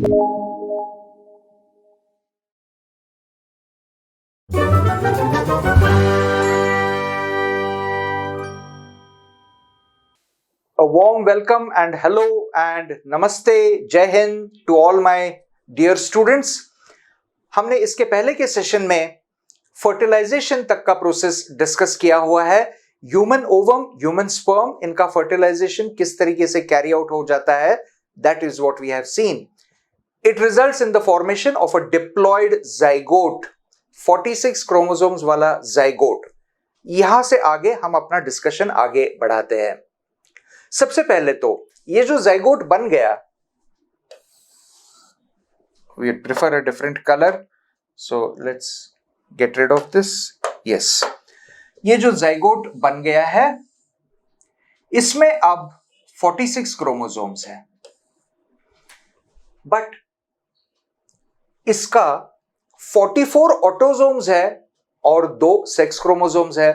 A warm welcome and hello and namaste, Jai Hind to all my dear students. हमने इसके पहले के session में फर्टिलाइजेशन तक का प्रोसेस डिस्कस किया हुआ है. ह्यूमन ओवम, ह्यूमन स्पर्म, इनका फर्टिलाइजेशन किस तरीके से कैरी आउट हो जाता है, that is what we have seen. It results in the formation of a diploid zygote, 46 chromosomes वाला जाइगोट. यहां से आगे हम अपना डिस्कशन आगे बढ़ाते हैं. सबसे पहले तो ये जो जाइगोट बन गया, we prefer a different color, so let's get rid of this. Yes, ये जो जाइगोट बन गया है, इसमें अब 46 क्रोमोसोम्स हैं, बट इसका 44 ऑटोसोम्स है और 2 सेक्स क्रोमोसोम्स है.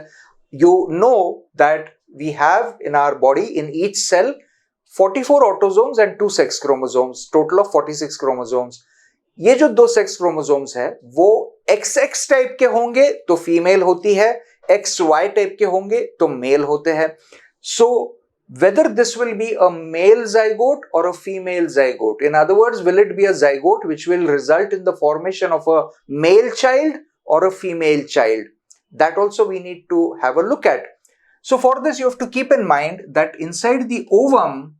You know that we have in our body, in each cell, 44 autosomes and 2 sex chromosomes, total of 46 chromosomes. ये जो 2 सेक्स क्रोमोसोम्स है वो XX टाइप के होंगे तो फीमेल होती है, XY टाइप के होंगे तो मेल होते हैं. So whether this will be a male zygote or a female zygote, in other words, will it be a zygote which will result in the formation of a male child or a female child, that also we need to have a look at. So for this you have to keep in mind that inside the ovum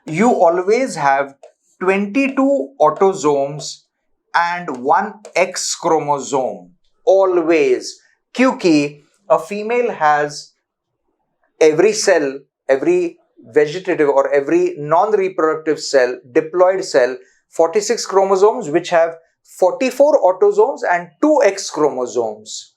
you always have 22 autosomes and 1 X chromosome, always, क्योंकि a female has every cell, every vegetative or every non-reproductive cell, diploid cell, 46 chromosomes which have 44 autosomes and 2 X chromosomes.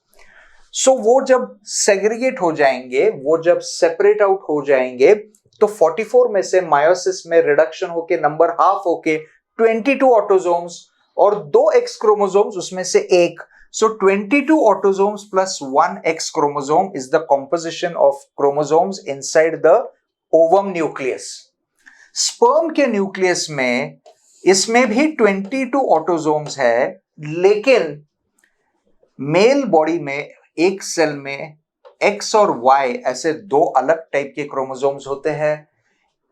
So वो जब segregate हो जाएंगे, वो जब separate out हो जाएंगे, तो 44 में से मायोसिस में रिडक्शन होके नंबर हाफ होके 22 ऑटोसोम्स और 2 एक्स क्रोमोसोम्स उसमें से एक. सो 22 autosomes plus 1 x chromosome is the composition of chromosomes inside the ovum nucleus. Sperm के न्यूक्लियस में इसमें भी 22 ऑटोसोम्स है, लेकिन मेल बॉडी में एक सेल में X और Y ऐसे 2 अलग टाइप के क्रोमोसोम्स होते हैं.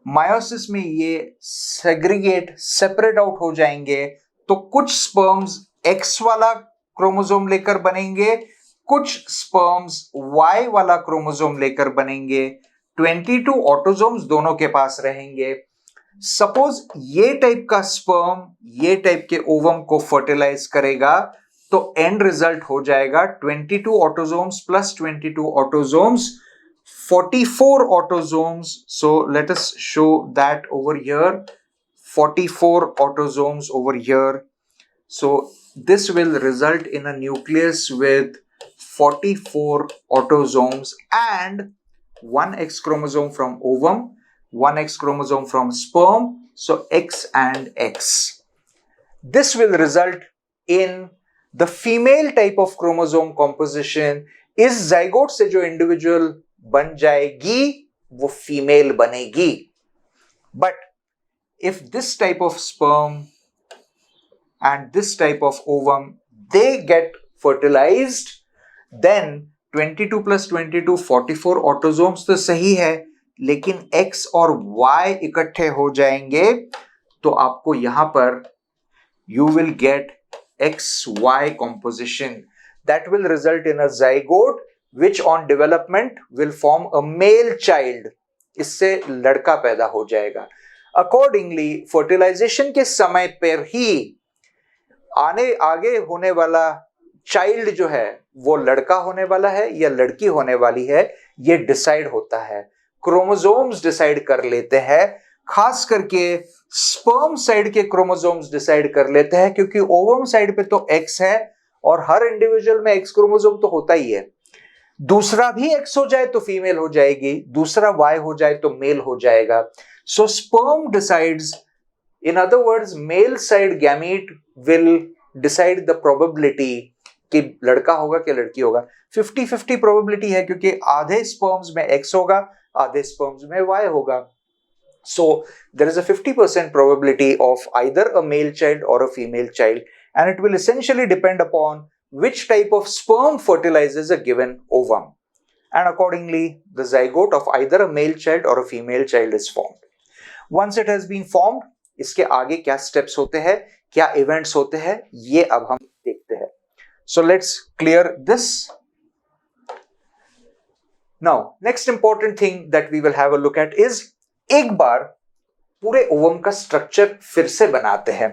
मायोसिस में ये सेग्रीगेट, सेपरेट आउट हो जाएंगे, तो कुछ स्पर्म्स X वाला क्रोमोसोम लेकर बनेंगे, कुछ स्पर्म्स Y वाला क्रोमोसोम लेकर बनेंगे. 22 ऑटोसोम्स दोनों के पास रहेंगे. सपोज ये टाइप का स्पर्म ये टाइप के ओवम को फर्टिलाइज करेगा, तो एंड रिजल्ट हो जाएगा 22 autosomes plus 22 autosomes, 44 autosomes. So let us show that over here, 44 autosomes over here. So this will result in a nucleus with 44 autosomes and 1 X chromosome from ovum, 1 X chromosome from sperm, so X and X. This will result in the female type of chromosome composition. इस zygote से जो individual बन जाएगी वो female बनेगी. But if this type of sperm and this type of ovum they get fertilized, then 22 plus 22 44 autosomes तो सही है, लेकिन X और Y इकट्ठे हो जाएंगे तो आपको यहां पर you will get XY composition that will result in a zygote which on development will form a male child. इससे लड़का पैदा हो जाएगा. Accordingly, fertilization के समय पर ही आगे होने वाला चाइल्ड जो है वो लड़का होने वाला है या लड़की होने वाली है, ये डिसाइड होता है. क्रोमोसोम्स डिसाइड कर लेते हैं, खास करके स्पर्म साइड के क्रोमोसोम्स डिसाइड कर लेते हैं, क्योंकि ओवम साइड पे तो X है और हर इंडिविजुअल में X क्रोमोसोम तो होता ही है. दूसरा भी X हो जाए तो फीमेल हो जाएगी, दूसरा Y हो जाए तो मेल हो जाएगा. So sperm decides, in other words male side gamete will decide the probability कि लड़का होगा कि लड़की होगा. 50-50 प्रोबेबिलिटी है, क्योंकि आधे स्पर्म्स में X होगा, आधे स्पर्म्स में Y होगा. So there is a 50% probability of either a male child or a female child, and it will essentially depend upon which type of sperm fertilizes a given ovum, and accordingly the zygote of either a male child or a female child is formed. Once it has been formed, इसके आगे क्या steps होते हैं, क्या events होते हैं, ये अब हम देखते हैं. So let's clear this. Now next important thing that we will have a look at is, एक बार पूरे ओवम का स्ट्रक्चर फिर से बनाते हैं.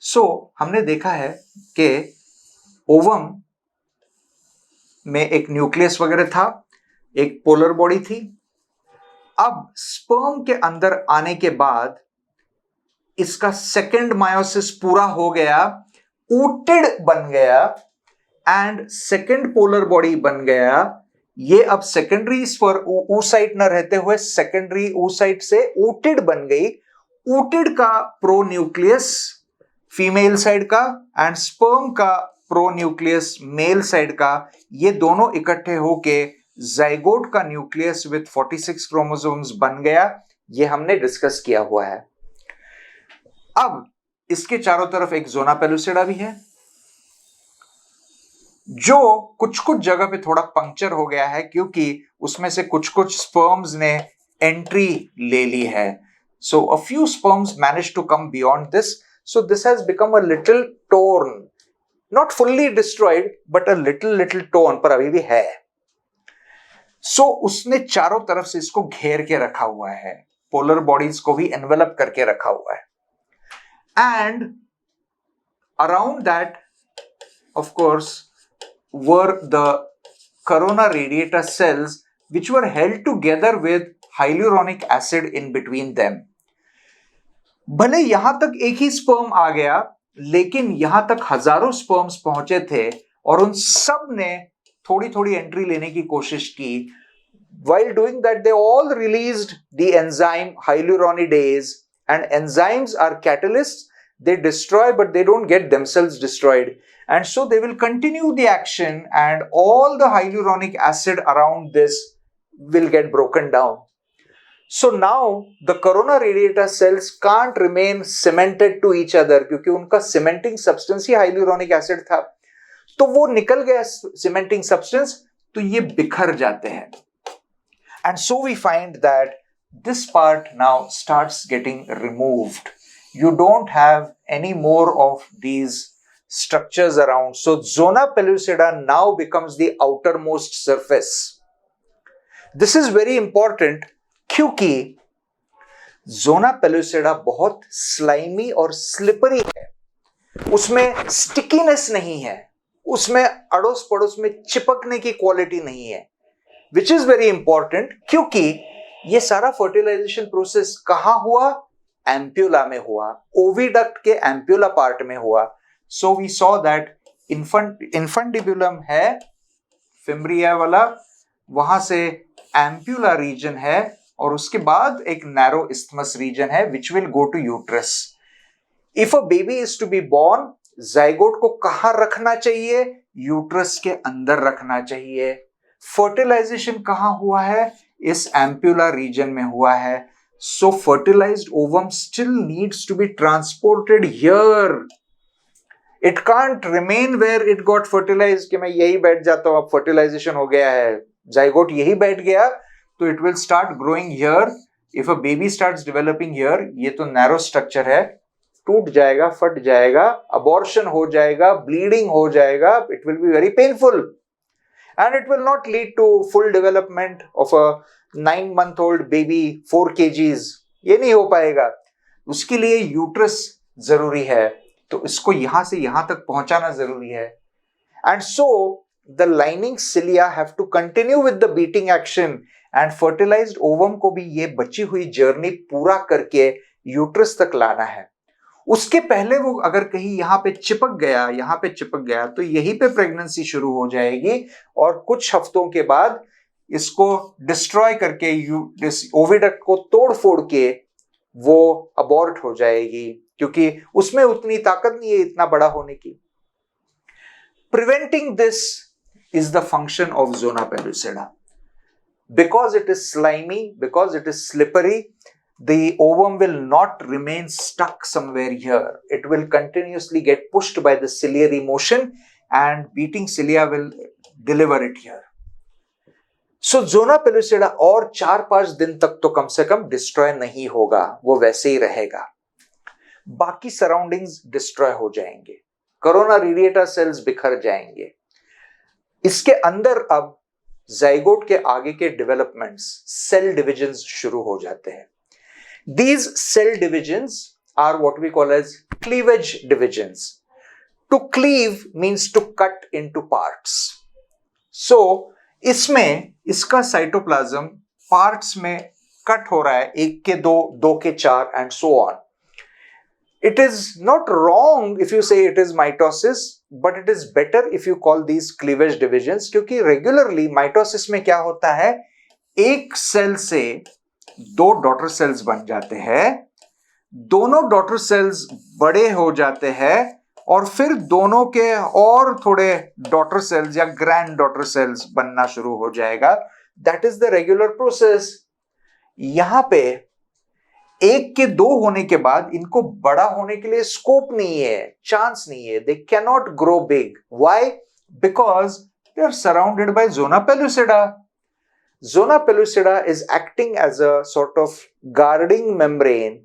सो हमने देखा है कि ओवम में एक न्यूक्लियस वगैरह था, एक पोलर बॉडी थी. अब स्पर्म के अंदर आने के बाद इसका सेकेंड मायोसिस पूरा हो गया, ऊटिड बन गया एंड सेकेंड पोलर बॉडी बन गया. ये अब सेकेंडरी पर oocyte न रहते हुए सेकेंडरी oocyte से ऊटिड बन गई. ऊटिड का प्रो न्यूक्लियस फीमेल साइड का एंड स्पर्म का प्रो न्यूक्लियस मेल साइड का, ये दोनों इकट्ठे होके जाइगोट का न्यूक्लियस विथ 46 क्रोमोसोम्स बन गया. ये हमने डिस्कस किया हुआ है. अब इसके चारों तरफ एक जोना पेलुसिडा भी है, जो कुछ कुछ जगह पे थोड़ा पंक्चर हो गया है क्योंकि उसमें से कुछ कुछ स्पर्म्स ने एंट्री ले ली है. So a few sperms manage to come beyond this. So this has become a little torn, not fully destroyed but a little torn, पर अभी भी है. सो उसने चारों तरफ से इसको घेर के रखा हुआ है, पोलर बॉडीज को भी एनवेलप करके रखा हुआ है. And around that of course were the corona radiata cells, which were held together with hyaluronic acid in between them. भले यहां तक एक ही स्पर्म आ गया, लेकिन यहां तक हजारों स्पर्म्स पहुंचे थे और उन सब ने थोड़ी थोड़ी एंट्री लेने की कोशिश की. While doing that, they all released the enzyme hyaluronidase, and enzymes are catalysts. They destroy, but they don't get themselves destroyed. And so they will continue the action, and all the hyaluronic acid around this will get broken down. So now the corona radiata cells can't remain cemented to each other, क्योंकि उनका cementing substance ही hyaluronic acid था. तो वो निकल गया cementing substance, तो ये बिखर जाते हैं. And so we find that this part now starts getting removed. You don't have any more of these structures around. So zona pellucida now becomes the outermost surface. This is very important क्योंकि zona pellucida बहुत slimy और slippery है. उसमें stickiness नहीं है, उसमें अड़ोस पड़ोस में चिपकने की क्वालिटी नहीं है, which is very important क्योंकि ये सारा फर्टिलाइजेशन प्रोसेस कहाँ हुआ? एम्प्यूला में हुआ, ओविडक्ट के एम्प्यूला पार्ट में हुआ. So we saw that infundibulum है फिम्ब्रिया वाला, वहां से एम्प्यूला रीजन है और उसके बाद एक नैरो इस्थमस रीजन है which will go to uterus. If a baby is to be born, zygote को कहां रखना चाहिए? यूट्रस के अंदर रखना चाहिए. फर्टिलाइजेशन कहां हुआ है? इस एम्प्यूला रीजन में हुआ है. So fertilized ovum still needs to be transported here. It can't remain where it got fertilized कि मैं यही बैठ जाता हूं, अब fertilization हो गया है, जाइगोट यही बैठ गया, तो it will start growing here. If a baby starts developing here, ये तो narrow structure है, टूट जाएगा, फट जाएगा, abortion हो जाएगा, bleeding हो जाएगा, it will be very painful. And it will not lead to full development of a 9-month-old baby 4 kgs. ये नहीं हो पाएगा. उसके लिए यूट्रस जरूरी है, तो इसको यहां से यहां तक पहुंचाना जरूरी है. And so the lining cilia have to continue with the beating action, and fertilized ovum को भी ये बची हुई जर्नी पूरा करके यूट्रस तक लाना है. उसके पहले वो अगर कहीं यहाँ पे चिपक गया, तो यहीं पे प्रेगनेंसी शुरू हो जाएगी और कुछ हफ्तों के बाद इसको डिस्ट्रॉय करके ओविडक्ट को तोड़ फोड़ के वो अबॉर्ट हो जाएगी, क्योंकि उसमें उतनी ताकत नहीं है इतना बड़ा होने की. Preventing this is the function of zona pellucida. Because it is slimy, because it is slippery, the ovum will not remain stuck somewhere here. It will continuously get pushed by the ciliary motion and beating cilia will deliver it here. So zona pellucida और 4-5 दिन तक तो कम से कम destroy नहीं होगा, वो वैसे ही रहेगा. बाकी सराउंडिंग्स डिस्ट्रॉय हो जाएंगे, कोरोना रेडिएटा सेल्स बिखर जाएंगे. इसके अंदर अब जाइगोट के आगे के डेवलपमेंट्स, सेल डिविजन्स शुरू हो जाते हैं. These cell divisions are what we call as cleavage divisions. To cleave means to cut into parts. So, इसमें इसका साइटोप्लाज्म पार्ट्स में कट हो रहा है, 1 के 2, 2 के 4 and so on. It is not wrong if you say it is mitosis, but it is better if you call these cleavage divisions, क्योंकि regularly mitosis में क्या होता है, एक सेल से 2 डॉटर सेल्स बन जाते हैं, दोनों डॉटर सेल्स बड़े हो जाते हैं और फिर दोनों के और थोड़े डॉटर सेल्स या ग्रैंड डॉटर सेल्स बनना शुरू हो जाएगा. That is the regular process. यहां पे 1 के 2 होने के बाद इनको बड़ा होने के लिए स्कोप नहीं है, चांस नहीं है. They can not grow big. Why? Because they are surrounded by zona pellucida. Zona pellucida is acting as a sort of guarding membrane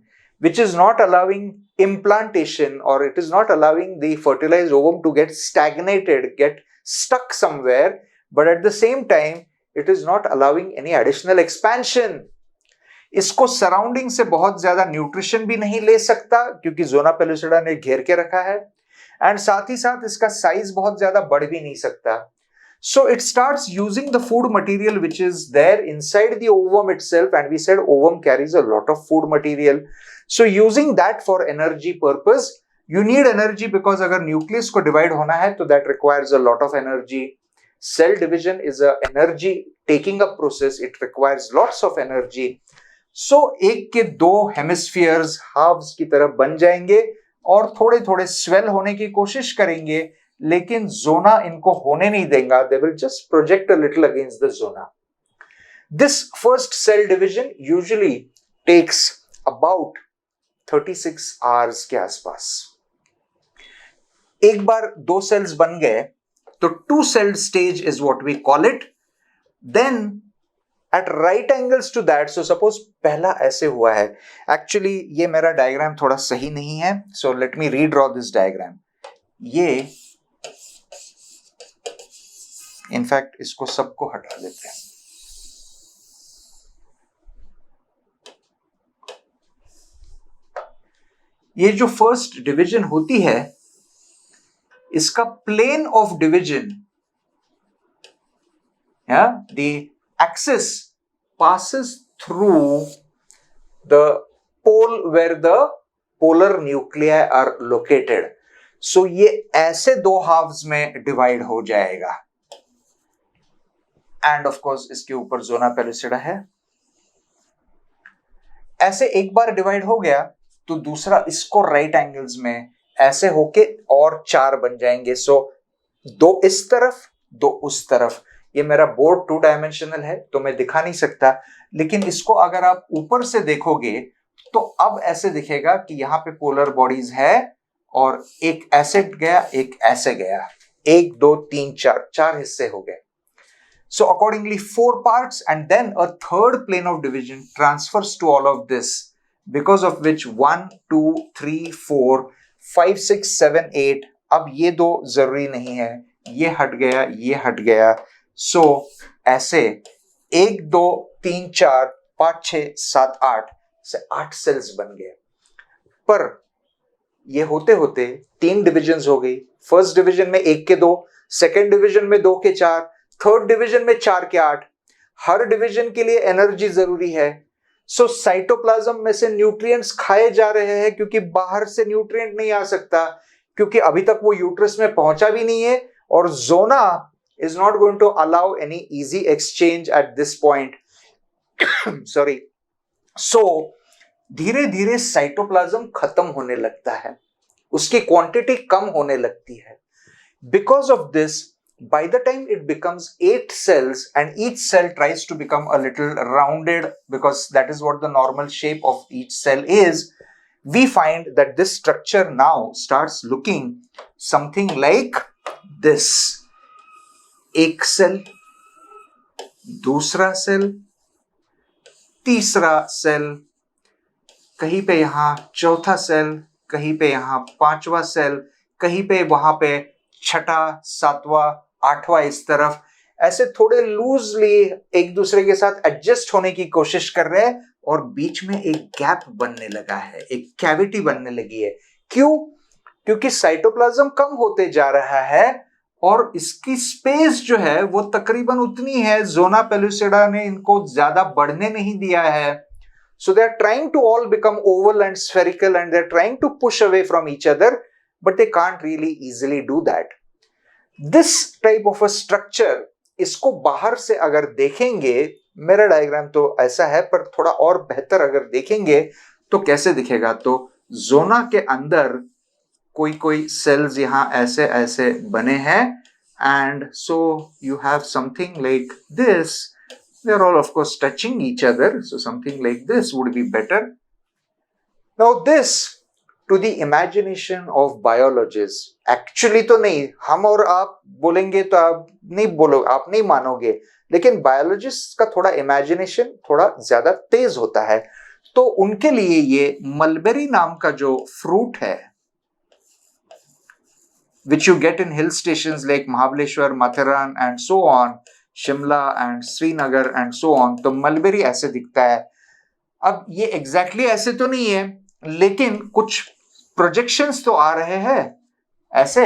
which is not allowing implantation, or it is not allowing the fertilized ovum to get stagnated, get stuck somewhere, but at the same time it is not allowing any additional expansion. इसको surrounding से बहुत ज्यादा nutrition भी नहीं ले सकता क्योंकि zona pellucida ने घेर के रखा है, एंड साथ ही साथ इसका साइज बहुत ज्यादा बढ़ भी नहीं सकता. So it starts using the food material which is there inside the ovum itself, and we said ovum carries a lot of food material. So using that for energy purpose, you need energy because अगर nucleus को divide होना है तो that requires a lot of energy. Cell division is a energy taking up process. It requires lots of energy. So 1 के 2 hemispheres halves की तरफ बन जाएंगे और थोड़े थोड़े swell होने की कोशिश करेंगे, लेकिन जोना इनको होने नहीं देगा. They will just project a little against the zona. This first cell division usually takes about 36 hours के आसपास. एक बार 2 सेल्स बन गए तो 2 cell stage is what we call it. Then at right angles to that, so suppose पहला ऐसे हुआ है. Actually ये मेरा डायग्राम थोड़ा सही नहीं है, so let me redraw this diagram. ये इनफैक्ट इसको सबको हटा देते हैं. ये जो फर्स्ट डिवीजन होती है, इसका plane of division, the axis passes through the pole where the polar nuclei are located. So ये ऐसे 2 halves में डिवाइड हो जाएगा. एंड ऑफ कोर्स इसके ऊपर जोना पेलुसिडा है. ऐसे एक बार डिवाइड हो गया तो दूसरा इसको राइट एंगल्स में ऐसे होके और 4 बन जाएंगे. सो 2 इस तरफ, 2 उस तरफ. ये मेरा बोर्ड 2 डायमेंशनल है तो मैं दिखा नहीं सकता, लेकिन इसको अगर आप ऊपर से देखोगे तो अब ऐसे दिखेगा कि यहाँ पे पोलर बॉडीज है और एक ऐसे गया, एक ऐसे गया. 1 2 3 4 हिस्से हो गए. So accordingly 4 parts, and then a third plane of division transfers to all of this, because of which 1 2 3 4 5 6 7 8. अब ये 2 जरूरी नहीं है, ये हट गया, ये हट गया. So ऐसे 1 2 3 4 5 6 7 8 से 8 सेल्स बन गए. पर ये होते होते 3 डिविजन्स हो गई. फर्स्ट डिवीजन में 1 के 2, सेकेंड डिवीजन में 2 के 4, थर्ड डिवीजन में 4 के 8. हर डिवीजन के लिए एनर्जी जरूरी है. सो साइटोप्लाज्म में से न्यूट्रिएंट्स खाए जा रहे हैं क्योंकि बाहर से न्यूट्रिएंट नहीं आ सकता, क्योंकि अभी तक वो यूट्रस में पहुंचा भी नहीं है, और zona is not going to allow any easy exchange at this point. Sorry. So धीरे धीरे साइटोप्लाज्म खत्म होने लगता है, उसकी क्वांटिटी कम होने लगती है. Because of this by the time it becomes 8 cells and each cell tries to become a little rounded because that is what the normal shape of each cell is, we find that this structure now starts looking something like this. एक cell, दूसरा cell, तीसरा cell, कहीं पे यहां चौथा cell, कहीं पे यहां पांचवा सेल, कहीं पे वहां पे छठा, सातवां, आठवां, इस तरफ ऐसे थोड़े लूजली एक दूसरे के साथ एडजस्ट होने की कोशिश कर रहे हैं और बीच में एक गैप बनने लगा है, एक कैविटी बनने लगी है। क्यों? क्योंकि साइटोप्लाज्म कम होते जा रहा है और इसकी स्पेस जो है वो तकरीबन उतनी है, ज़ोना पेलुसिडा ने इनको ज्यादा बढ़ने नहीं दिया है। So they are trying to all become oval and spherical and they are trying to push away from each other, but they can't really easily do that. This type of a structure, इसको बाहर से अगर देखेंगे, मेरा diagram तो ऐसा है पर थोड़ा और बेहतर अगर देखेंगे तो कैसे दिखेगा, तो जोना के अंदर कोई कोई सेल्स यहां ऐसे ऐसे बने हैं and so you have something like this. They are all of course touching each other, so something like this would be better. Now this, to the imagination of biologists, actually तो नहीं, हम और आप बोलेंगे तो आप नहीं बोलोगे, आप नहीं मानोगे, लेकिन बायोलॉजिस्ट का थोड़ा इमेजिनेशन थोड़ा ज्यादा तेज होता है, तो उनके लिए ये मलबेरी नाम का जो फ्रूट है, which you get in hill stations like Mahabaleshwar, Matharan and so on, Shimla and Srinagar and so on, तो मलबेरी ऐसे दिखता है। अब ये एग्जैक्टली ऐसे तो नहीं है, लेकिन कुछ प्रोजेक्शंस तो आ रहे हैं ऐसे।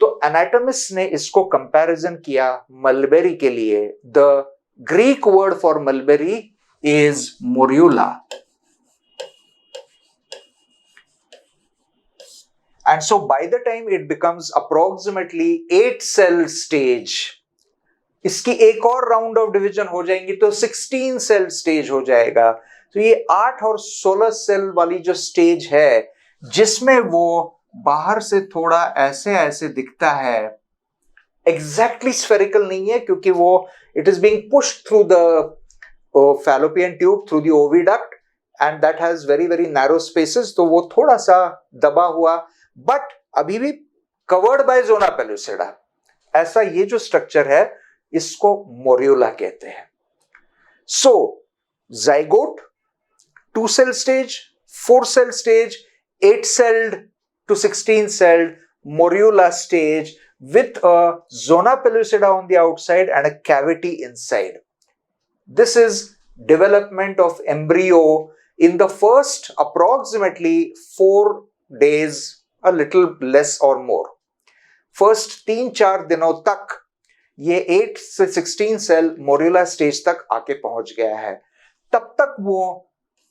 तो एनाटॉमिस्ट ने इसको कंपैरिजन किया मलबेरी के लिए। The Greek word for mulberry is morula, and so by the time it becomes approximately 8 cell stage, इसकी एक और राउंड ऑफ डिवीजन हो जाएंगी तो 16 सेल स्टेज हो जाएगा। तो ये 8 और 16 सेल वाली जो स्टेज है, जिसमें वो बाहर से थोड़ा ऐसे ऐसे दिखता है, एग्जैक्टली स्फेरिकल नहीं है क्योंकि वो it is being pushed through the fallopian tube, through the oviduct, and that has very very narrow spaces, तो वो थोड़ा सा दबा हुआ, बट अभी भी कवर्ड बाय ज़ोना पेलुसिडा। ऐसा ये जो स्ट्रक्चर है इसको मोरियोला कहते हैं। So zygote 2 cell stage, 4 cell stage, 8 celled to 16 celled, moriola stage with a zona pellucida on the outside and a cavity inside. This is development of embryo in the first approximately 4 days, a little less or more. First 3-4 दिनों तक ये 8 से 16 cell मोरियोला stage तक आके पहुंच गया है। तब तक वो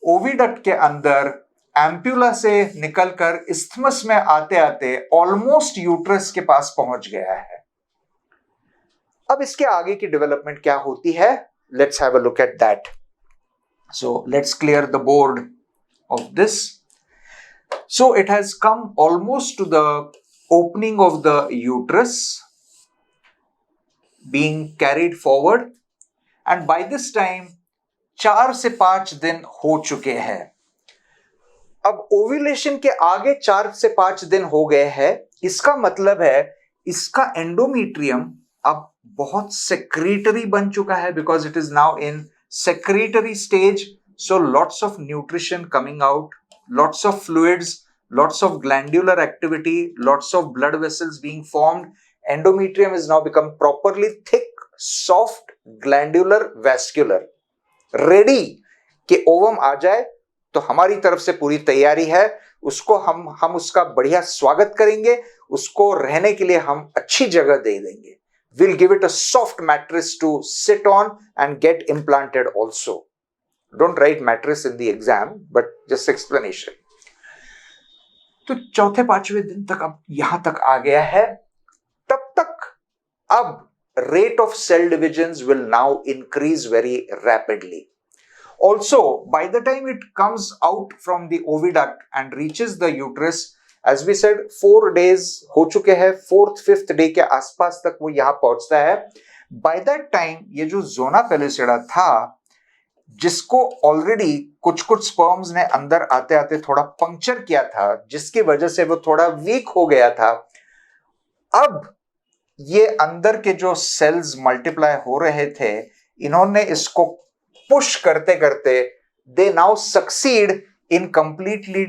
ओविडक्ट के अंदर एम्प्यूला से निकलकर इस्थमस में आते आते ऑलमोस्ट यूट्रस के पास पहुंच गया है। अब इसके आगे की डेवलपमेंट क्या होती है, let's have a look at that. So let's clear the board of this. So it has come almost two the opening of the uterus being carried forward, and by this time 4 से 5 दिन हो चुके हैं। अब ovulation के आगे 4 से 5 दिन हो गए हैं, इसका मतलब है इसका एंडोमेट्रियम अब बहुत सेक्रेटरी बन चुका है, because it is now in secretary stage. So lots of nutrition coming out, lots of fluids, lots of glandular activity, lots of blood vessels being formed. Endometrium is now become properly thick, soft, glandular, vascular, ready कि ovum आ जाए तो हमारी तरफ से पूरी तैयारी है। उसको हम उसका बढ़िया स्वागत करेंगे, उसको रहने के लिए हम अच्छी जगह दे देंगे। We'll give it a soft mattress to sit on and get implanted also. Don't write mattress in the exam, but just explanation. तो चौथे 5वें दिन तक अब यहां तक आ गया है। तब तक अब rate of cell divisions will now increase very rapidly. Also, by the time it comes out from the oviduct and reaches the uterus, as we said 4 days हो चुके हैं, 4th 5th डे के आसपास तक वो यहाँ पहुंचता है. बाय दैट टाइम ये जो जोना पेलुसिडा था, जिसको ऑलरेडी कुछ कुछ स्पर्म्स ने अंदर आते आते थोड़ा पंक्चर किया था, जिसकी वजह से वो थोड़ा वीक हो गया था, अब ये अंदर के जो सेल्स मल्टीप्लाई हो रहे थे, इन्होंने इसको पुश करते करते they now succeed in completely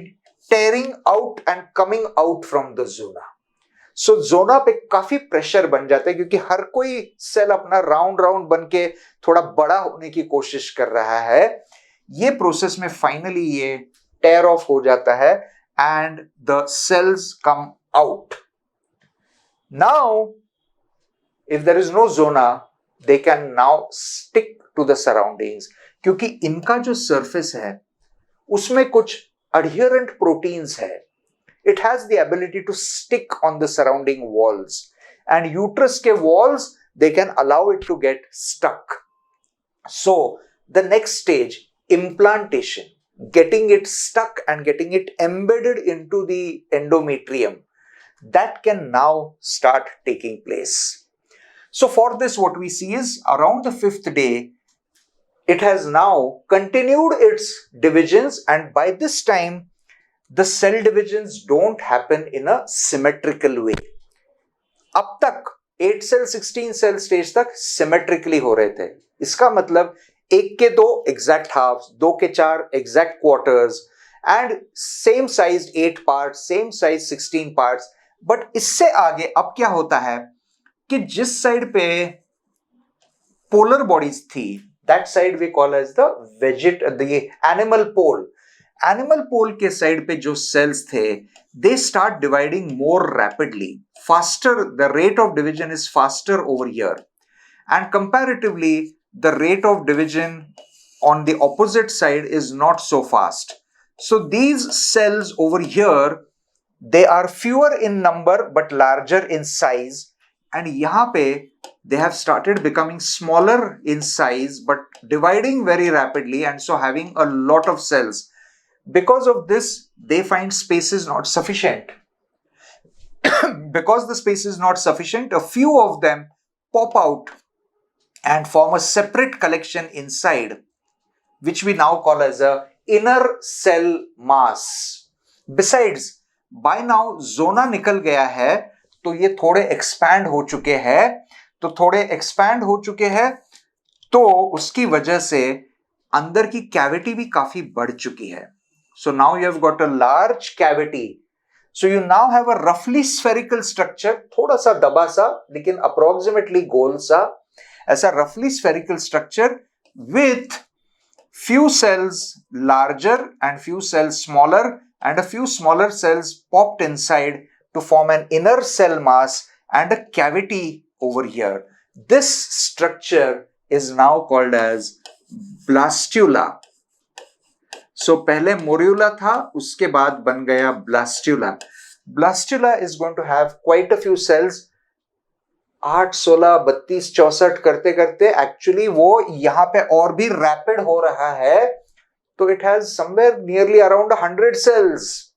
tearing out and coming out from the zona. So zona पे काफी प्रेशर बन जाता है, क्योंकि हर कोई सेल अपना राउंड राउंड बन के थोड़ा बड़ा होने की कोशिश कर रहा है. ये प्रोसेस में फाइनली ये टेयर ऑफ हो जाता है and the cells come out. Now if there is no zona, they can now stick to the surroundings, क्योंकि इनका जो surface है उसमें कुछ adherent proteins है. It has the ability to stick on the surrounding walls, and uterus के walls they can allow it to get stuck. So the next stage, implantation, getting it stuck and getting it embedded into the endometrium, that can now start taking place. So for this, what we see is around the 5th day, it has now continued its divisions, and by this time, the cell divisions don't happen in a symmetrical way. अब तक 8 cell 16 cell stage तक symmetrically हो रहे थे. इसका मतलब 1 के 2 exact halves, 2 के 4 exact quarters, and same sized 8 parts, same size 16 parts. But इससे आगे अब क्या होता है कि जिस साइड पे पोलर बॉडीज थी, that side we call as the animal pole. Animal pole के साइड पे जो सेल्स थे, they start dividing more rapidly, faster. The rate of division is faster over here, and comparatively the rate of division on the opposite side is not so fast. So these cells over here, they are fewer in number but larger in size, and यहाँ पे they have started becoming smaller in size but dividing very rapidly, and so having a lot of cells. Because of this, they find space is not sufficient. Because the space is not sufficient, a few of them pop out and form a separate collection inside, which we now call as a inner cell mass. Besides, by now zona निकल गया है, तो ये थोड़े expand हो चुके हैं, तो उसकी वजह से अंदर की कैविटी भी काफी बढ़ चुकी है. So now you have got a large cavity. So you now have a roughly spherical structure, थोड़ा सा दबा सा लेकिन approximately गोल सा, ऐसा roughly spherical structure with few cells larger and few cells smaller, and a few smaller cells popped inside to form an inner cell mass and a cavity over here. This structure is now called as blastula. So पहले morula था, उसके बाद बन गया blastula. Blastula is going to have quite a few cells. 8, 16, 32, 64 करते करते actually वो यहाँ पे और भी रैपिड हो रहा है, तो it has somewhere nearly around 100 cells.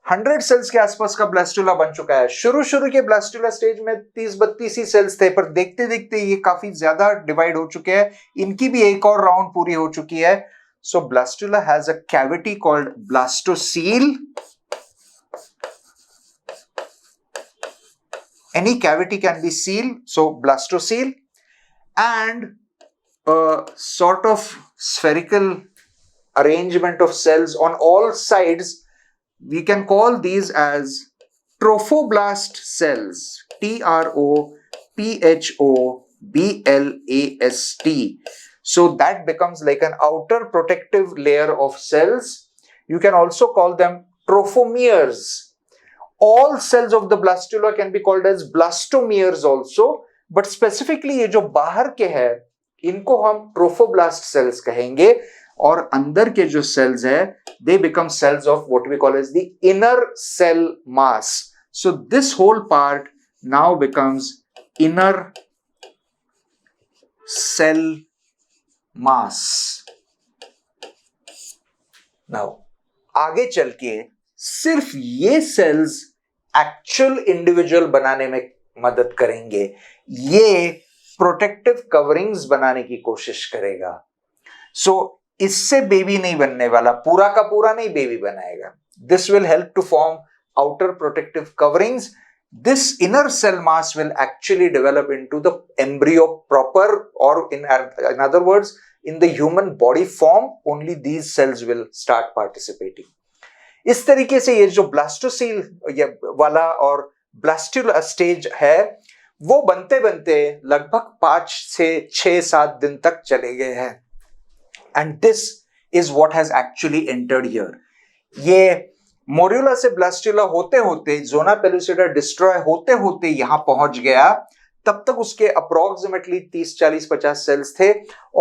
100 cells के आसपास का ब्लास्टुला बन चुका है. शुरू के ब्लास्टुला स्टेज में 30-32 ही सेल्स थे, पर देखते देखते ये काफी ज्यादा डिवाइड हो चुके हैं. इनकी भी एक और राउंड पूरी हो चुकी है. So blastula has a cavity called blastocoel. Any cavity can be seal, so blastocele, and a sort of spherical arrangement of cells on all sides. We can call these as trophoblast cells. Trophoblast. So that becomes like an outer protective layer of cells. You can also call them trophomeres. All cells of the blastula can be called as blastomeres also, but specifically ये जो बाहर के हैं, इनको हम trophoblast cells कहेंगे, और अंदर के जो cells है, they become cells of what we call as the inner cell mass. So this whole part now becomes inner cell mass. Now आगे चल के सिर्फ ये सेल्स एक्चुअल इंडिविजुअल बनाने में मदद करेंगे, ये प्रोटेक्टिव कवरिंग्स बनाने की कोशिश करेगा। सो इससे बेबी नहीं बनने वाला, पूरा का पूरा नहीं बेबी बनाएगा। This will help to form outer protective coverings. This inner cell mass will actually develop into the embryo proper, or in other words, in the human body form, only these cells will start participating. इस तरीके से ये जो blastocoel वाला और blastula stage है वो बनते बनते लगभग 5 से 6-7 दिन तक चले गए हैं. And this is what has actually entered here. ये मोर्यूला से ब्लास्टुला होते होते, ज़ोना पेलुसिडा डिस्ट्रॉय होते होते यहां पहुंच गया. तब तक उसके अप्रोक्सीमेटली 30, 40, 50 सेल्स थे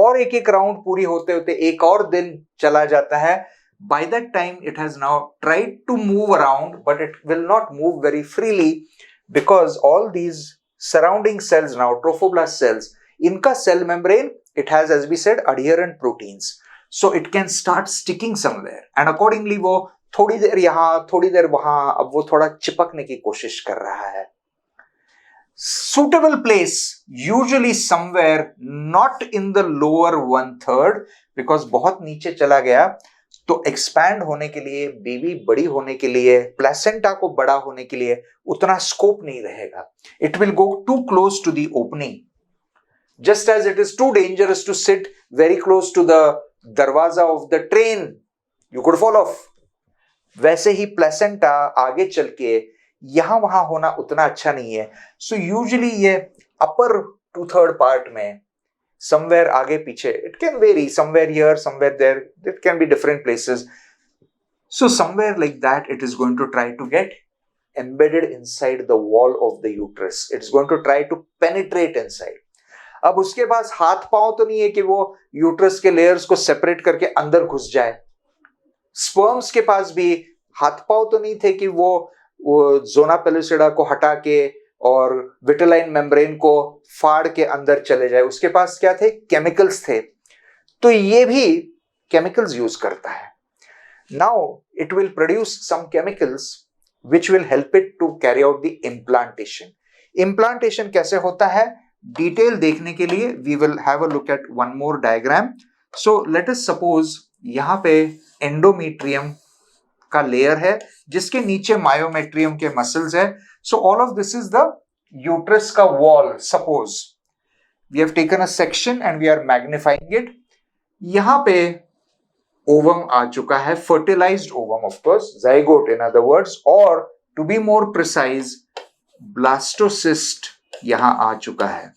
और एक एक राउंड पूरी होते होते एक और दिन चला जाता है. By that time it has now tried to move around, but it will not move very freely because all these surrounding cells now, trophoblast cells, इनका cell membrane, it has, as we said, adherent proteins, so it can start sticking somewhere and accordingly वो थोड़ी देर यहां थोड़ी देर वहां, अब वो थोड़ा चिपकने की कोशिश कर रहा है. Suitable place usually somewhere not in the lower 1/3 because बहुत नीचे चला गया तो एक्सपैंड होने के लिए, बेबी बड़ी होने के लिए, प्लेसेंटा को बड़ा होने के लिए उतना स्कोप नहीं रहेगा. It will go too close to the opening, just as it is too dangerous to sit very close to the दरवाजा of the train, you could fall off. वैसे ही प्लेसेंटा आगे चल के यहां वहां होना उतना अच्छा नहीं है. सो यूजुअली ये अपर 2/3 पार्ट में, somewhere आगे पीछे, it can vary, somewhere here, somewhere there, it can be different places. So somewhere like that it is going to try to get embedded inside the wall of the uterus. It's going to try to penetrate inside. अब उसके पास हाथ पांव तो नहीं है कि वो uterus के लेयर्स को सेपरेट करके अंदर घुस जाए. स्पर्म्स के पास भी हाथ पांव तो नहीं थे कि वो ज़ोना पेलुसिडा को हटा के और विटेलाइन मेम्ब्रेन को फाड़ के अंदर चले जाए. उसके पास क्या थे? केमिकल्स थे. तो ये भी केमिकल्स यूज करता है. Now it will produce some chemicals which will help it to carry out the implantation. Implantation कैसे होता है डिटेल देखने के लिए we will have a look at one more diagram. So let us suppose यहां पे एंडोमेट्रियम का layer है जिसके नीचे मायोमेट्रियम के मसल्स है. So all of this is the uterus का wall. Suppose we have taken a section and we are magnifying it. यहाँ पे ovum आ चुका है, fertilized ovum of course, zygote in other words, or to be more precise, blastocyst यहाँ आ चुका है.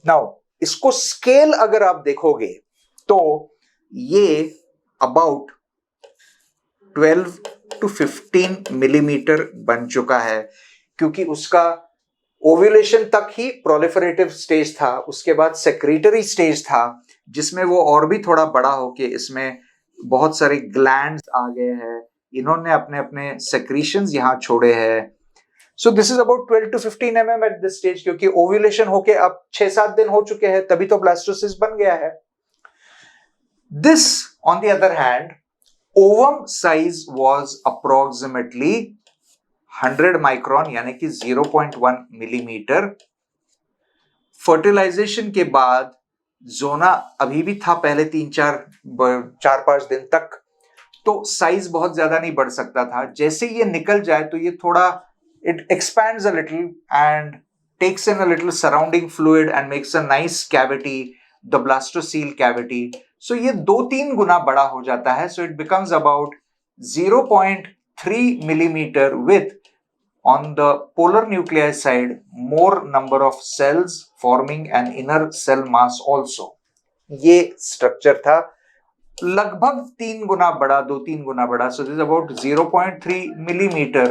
Now इसको scale अगर आप देखोगे तो ये about 12 to 15 मिलीमीटर बन चुका है क्योंकि उसका ओव्यूलेशन तक ही प्रोलिफरेटिव स्टेज था. उसके बाद सेक्रेटरी स्टेज था जिसमें वो और भी थोड़ा बड़ा होके इसमें बहुत सारे ग्लैंड्स आ गए हैं. इन्होंने अपने अपने सेक्रीशंस यहाँ छोड़े हैं. So this is about 12 to 15 mm at this stage क्योंकि ओव्यूलेशन होके अब 6-7 दिन हो चुके हैं तभी तो ब्लास्टोसिस्ट बन गया है. This on the other hand ovum size was approximately 100 micron यानी कि 0.1 मिलीमीटर. फर्टिलाइजेशन के बाद जोना अभी भी था पहले 4-5 दिन तक, तो साइज बहुत ज्यादा नहीं बढ़ सकता था. जैसे ये निकल जाए तो ये थोड़ा it expands a little and takes in a little surrounding fluid and makes a nice cavity, the blastocele cavity. So ये 2-3 गुना बड़ा हो जाता है. So it becomes about 0.3 millimeter with, on the polar nuclei side, more number of cells forming an inner cell mass also. ये structure था लगभग 3 गुना बड़ा, 2-3 गुना बड़ा. So this is about 0.3 millimeter,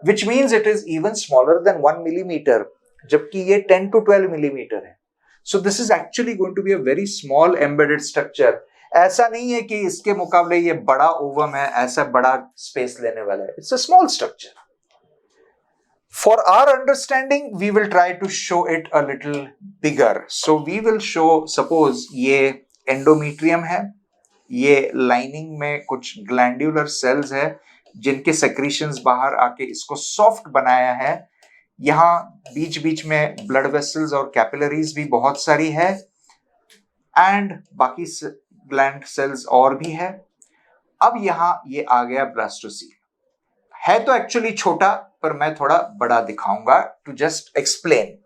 which means it is even smaller than 1 millimeter, जबकि ये 10 to 12 millimeter है. So this is actually going to be a very small embedded structure. ऐसा नहीं है कि इसके मुकाबले ये बड़ा ओवम है, ऐसा बड़ा स्पेस लेने वाला है. It's a small structure. For our understanding, we will try to show it a little bigger. So we will show, suppose ये endometrium है, ये लाइनिंग में कुछ ग्लैंड्यूलर सेल्स है जिनके सेक्रीशंस बाहर आके इसको सॉफ्ट बनाया है। यहाँ बीच बीच में ब्लड वेसल्स और कैपिलरीज भी बहुत सारी है एंड बाकी ग्लैंड सेल्स और भी है। अब यहाँ ये आ गया ब्लास्टोसील। है तो एक्चुअली छोटा, पर मैं थोड़ा बड़ा दिखाऊंगा to just explain.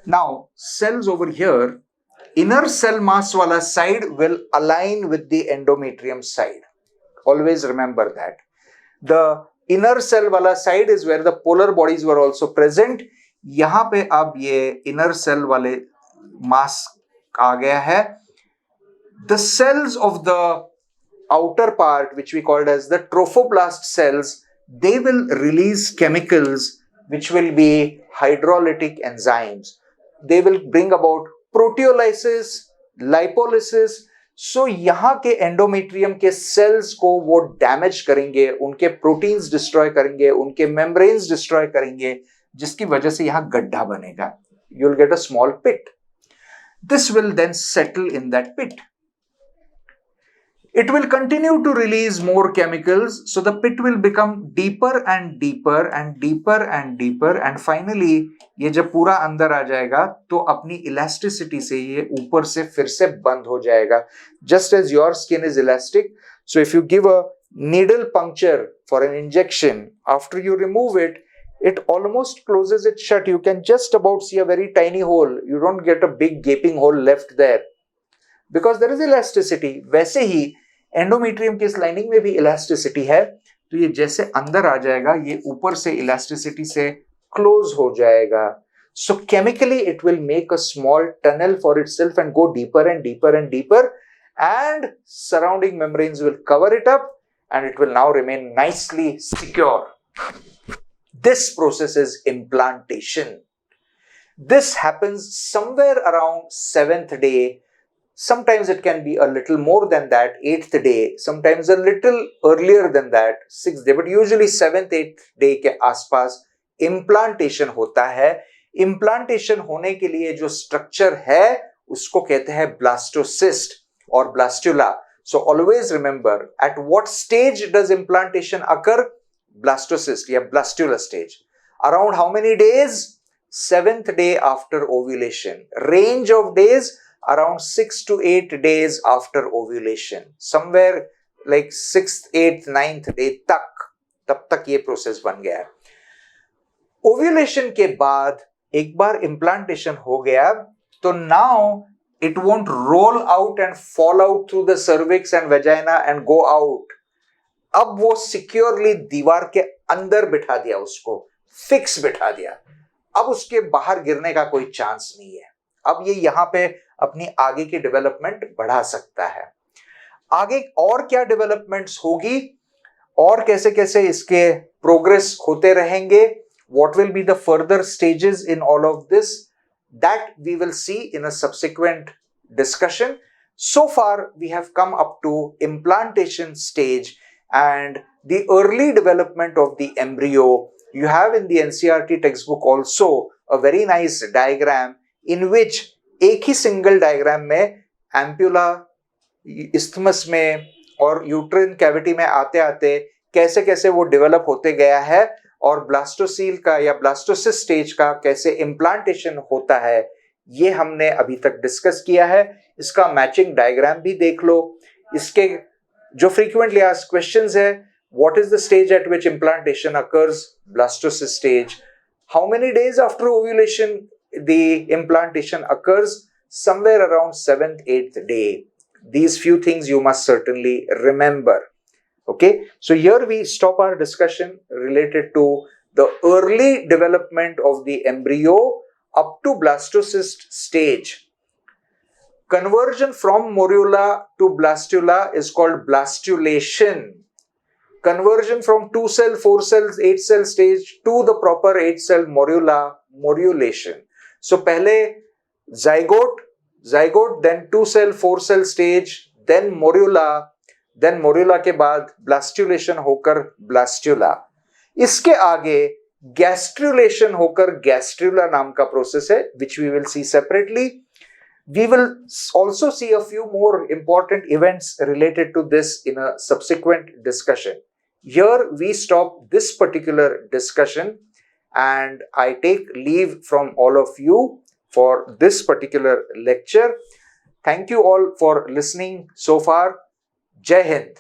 Now cells over here, inner cell mass wala side will align with the endometrium side. Always remember that. The inner cell wala side is where the polar bodies were also present. यहाँ पे अब ये inner cell वाले mass आ गया है. The cells of the outer part, which we called as the trophoblast cells, they will release chemicals which will be hydrolytic enzymes. They will bring about proteolysis, lipolysis. So यहाँ के endometrium के sales को वो damage करेंगे, उनके proteins destroy करेंगे, उनके membranes destroy करेंगे, जिसकी वजह से यहाँ गड्ढा बनेगा। You will get a small pit. This will then settle in that pit. It will continue to release more chemicals, so the pit will become deeper and deeper and deeper and deeper, and finally ये जब पूरा अंदर आ जाएगा तो अपनी elasticity से ये ऊपर से फिर से बंद हो जाएगा. Just as your skin is elastic, so if you give a needle puncture for an injection, after you remove it, it almost closes it shut. You can just about see a very tiny hole. You don't get a big gaping hole left there because there is elasticity. वैसे ही endometrium की इस lining में भी elasticity है, तो ये जैसे अंदर आ जाएगा ये ऊपर से इलास्टिसिटी से क्लोज हो जाएगा. So chemically it will make a small tunnel for itself and go deeper and deeper and deeper, and surrounding membranes will cover it up and it will now remain nicely secure. This process is implantation. This happens somewhere around 7th day. Sometimes it can be a little more than that, 8th day, sometimes a little earlier than that, 6th day, but usually 7th 8th day के आसपास implantation होता है. Implantation होने के लिए जो structure है उसको कहते हैं blastocyst or blastula. So always remember, at what stage does implantation occur? Blastocyst या blastula stage. Around how many days? 7th day after ovulation. Range of days around 6 to 8 days after ovulation. Somewhere like 6th, 8th, 9th day तब तक ये process बन गया है. Ovulation के बाद एक बार इम्प्लांटेशन हो गया तो now it won't roll out and fall out through the cervix and vagina and go out. अब वो सिक्योरली दीवार के अंदर बिठा दिया, उसको फिक्स बिठा दिया. अब उसके बाहर गिरने का कोई चांस नहीं है. अब ये यहाँ पे अपनी आगे की डेवलपमेंट बढ़ा सकता है. आगे और क्या डेवलपमेंट्स होगी और कैसे कैसे इसके प्रोग्रेस होते रहेंगे, what will be the further stages in all of this, that we will see in a subsequent discussion. So far we have come up to implantation stage and the early development of the embryo. You have in the NCERT textbook also a very nice diagram in which एक ही single diagram में ampulla, isthmus में और uterine cavity में आते आते कैसे कैसे वो डेवलप होते गया है और ब्लास्टोसील का या ब्लास्टोसिस्ट स्टेज का कैसे इम्प्लांटेशन होता है, ये हमने अभी तक डिस्कस किया है. इसका मैचिंग डायग्राम भी देख लो. इसके जो फ्रीक्वेंटली आस्क्ड क्वेश्चंस है, what is the stage at which implantation occurs? Blastocyst stage. How many days after ovulation the implantation occurs? Somewhere around 7th 8th day. These few things you must certainly remember. Okay, so here we stop our discussion related to the early development of the embryo up to blastocyst stage. Conversion from morula to blastula is called blastulation. Conversion from 2 cell, 4 cells, 8 cell stage to the proper 8 cell morula, morulation. So पहले zygote, then 2 cell, 4 cell stage, then morula के बाद blastulation होकर blastula. इसके आगे gastrulation होकर gastrula नाम का process है, which we will see separately. We will also see a few more important events related to this in a subsequent discussion. Here we stop this particular discussion and I take leave from all of you for this particular lecture. Thank you all for listening so far. Jai Hind.